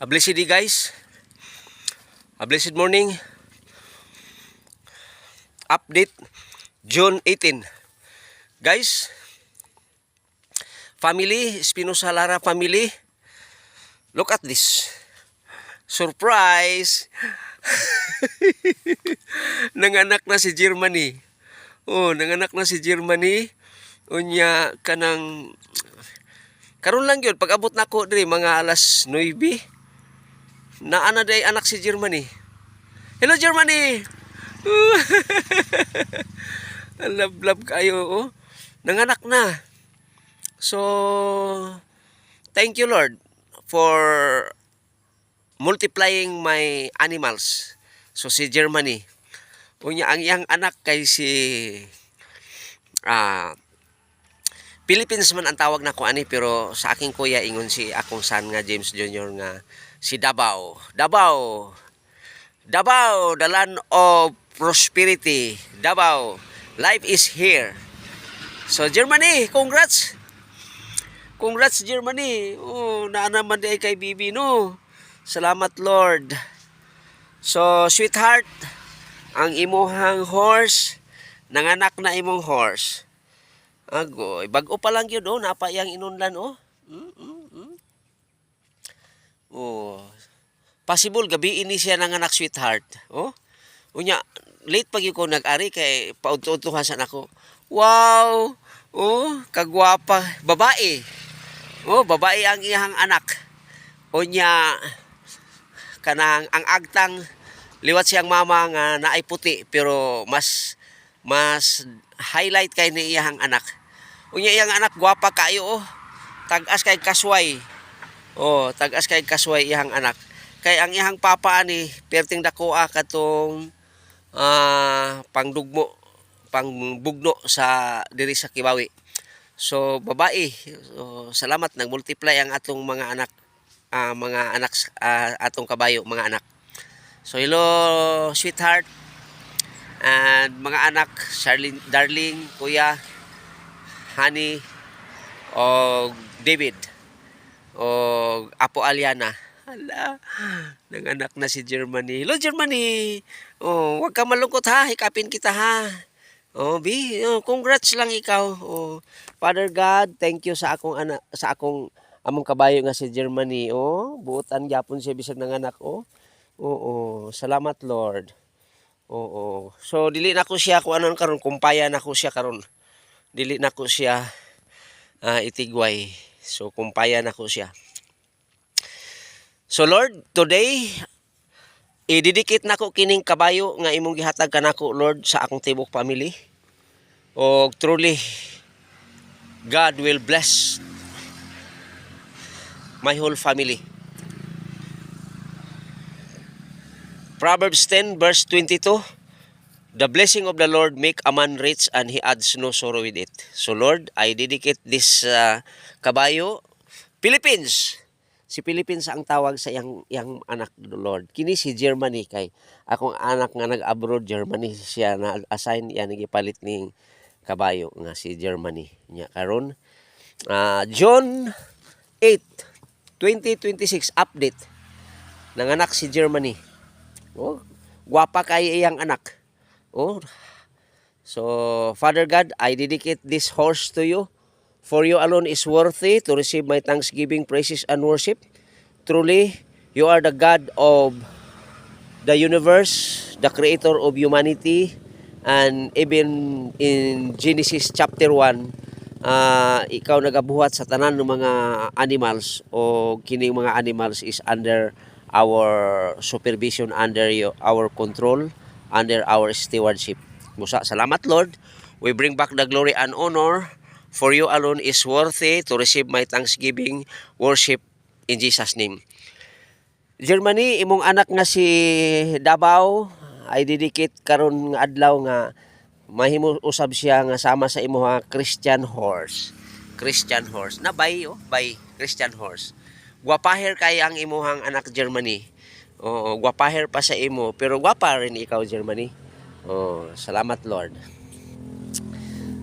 A blessed day, guys. A blessed morning. Update June 18. Guys, family, Espinosa Lara family, look at this. Surprise! Nanganak na si Germany. Oh, nanganak na si Germany. Unya kanang karon lang yun, pag abot na ko diri mga alas 9. Naana day anak si Germany. Hello Germany. Love kayo, oh. Nanganak na. So thank you Lord for multiplying my animals. So si Germany. Unya ang iyang anak kay si Philippines man ang tawag na ko ani, pero sa aking kuya ingon si akong son nga James Jr. nga si Davao. Davao, the land of prosperity. Davao, life is here. So Germany, congrats. Congrats Germany. Oh, naanaman di ay kay Bibi no. Salamat Lord. So sweetheart, ang imuhang horse, nanganak na imong horse. Agoy, bago pa lang yun, oh, napa yang inunlan, oh. Oh, possible gabi ini siya nanganak sweetheart, oh. Unya, late pag ko nag-ari kay pauntuhan sa nako. Wow, oh, kagwapa, babae. Oh, babae ang iyang anak. Unya, kanang ang agtang liwat siyang mama nga naay puti pero mas highlight kay ni iyang anak. Unya iyang anak gwapa kayo, oh. Tag-as kay kasway. Oh, tag-as kay kasway iyang anak. Kay ang iyang papa ani perting dakoa katong pangbugno sa diri sa Kibawi. So babae. So, salamat nagmultiply ang atong mga anak, atong kabayo, mga anak. So hello sweetheart and mga anak, Charlene, darling, kuya, honey, o David, o Apo Aliana. Hala, nanganak na si Germany. Hello Germany. Oh, wag ka malungkot ha, hikapin kita ha. Oh, congrats lang ikaw. Oh, Father God, thank you sa akong anak, sa akong among kabayo nga si Germany. Oh, buotan gyapon siya bisag nanganak. Oh. Oo, salamat Lord. Oo. So dili na ko siya kung anon karon, kumpaya na ko siya karon. Dili na ko siya itigway. So kumpaya na ko siya. So Lord, today ididikit nako kining kabayo nga imong gihatag kanako Lord sa akong tibok family. O truly God will bless my whole family. Proverbs 10 verse 22. The blessing of the Lord make a man rich and he adds no sorrow with it. So Lord, I dedicate this kabayo, Philippines. Si Philippines ang tawag sa yang anak Lord. Kini si Germany kay akong anak nga nag-abroad Germany siya na assign yan gipalit ning kabayo nga si Germany. Nya karon June 8, 2026 update. Nanganak si Germany. Oh, gwapa kay iyang anak. Oh. So, Father God, I dedicate this horse to you. For you alone is worthy to receive my thanksgiving, praises, and worship. Truly, you are the God of the universe, the creator of humanity, and even in Genesis chapter 1, ikaw nagabuhat sa tanan ng mga animals, o kining mga animals is under our supervision, under our control, under our stewardship. Musa, salamat Lord. We bring back the glory and honor, for you alone is worthy to receive my thanksgiving, worship in Jesus' name. Germany, imong anak nga si Davao, ay dedicate karon nga adlaw nga mahimo usab siya nga sama sa imong Christian horse. Christian horse. Na bay, oh, bay Christian horse. Gwapaher kay ang imuhang anak Germany. Oo, gwapaher pa sa imo, pero gwapa rin ikaw Germany. Oh, salamat Lord.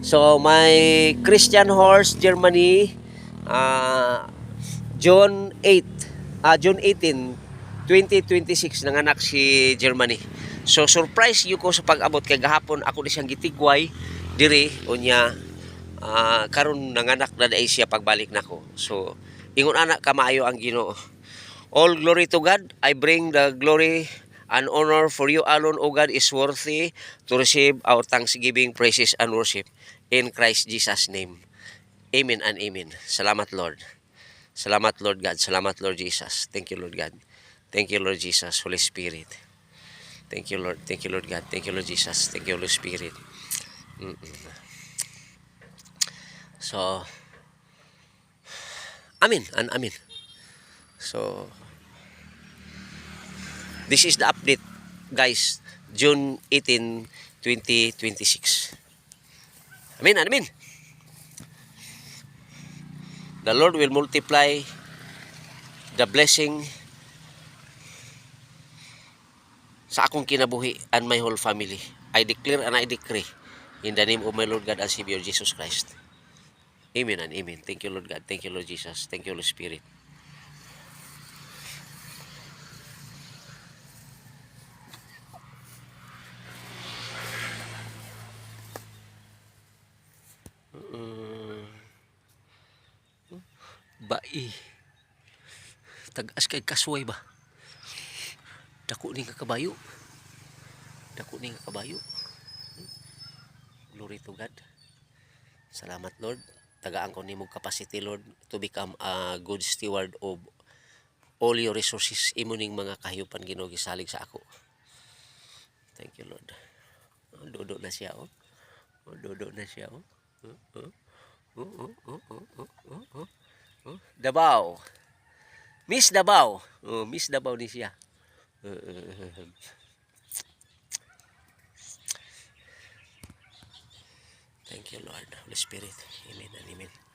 So my Christian horse Germany, June 8, June 18, 2026 nanganak si Germany. So surprise yu ko sa pag-abot kay gahapon ako ni siyang gitigway diri unya karon nanganak na dai siya pagbalik nako. So ingon ana kamaayo ang Ginoo. All glory to God. I bring the glory and honor for you alone, O God, is worthy to receive our thanksgiving, praises, and worship in Christ Jesus' name. Amen and amen. Salamat, Lord. Salamat, Lord God. Salamat, Lord Jesus. Thank you, Lord God. Thank you, Lord Jesus. Holy Spirit. Thank you, Lord. Thank you, Lord God. Thank you, Lord Jesus. Thank you, Holy Spirit. So, amen and amen. So, this is the update, guys. June 18, 2026. Amen and amen. The Lord will multiply the blessing sa akong kinabuhi and my whole family. I declare and I decree in the name of my Lord God and Savior Jesus Christ. Amen and amen. Thank you, Lord God. Thank you, Lord Jesus. Thank you, Holy Spirit. Bai. Tagas kay kasway ba? Dako ni nga kabayo. Dako ni nga kabayo. Glory to God. Salamat, Lord. Tagaan ko nimo capacity, Lord, to become a good steward of all your resources. Imo ning mga kahayupan Ginoo gisalig sa ako. Thank you, Lord. Dodo na siya, oh. Dodo na siya, oh. Davao. Miss Davao. Miss Davao ni siya. Thank you, Lord. Holy Spirit. Amen and amen.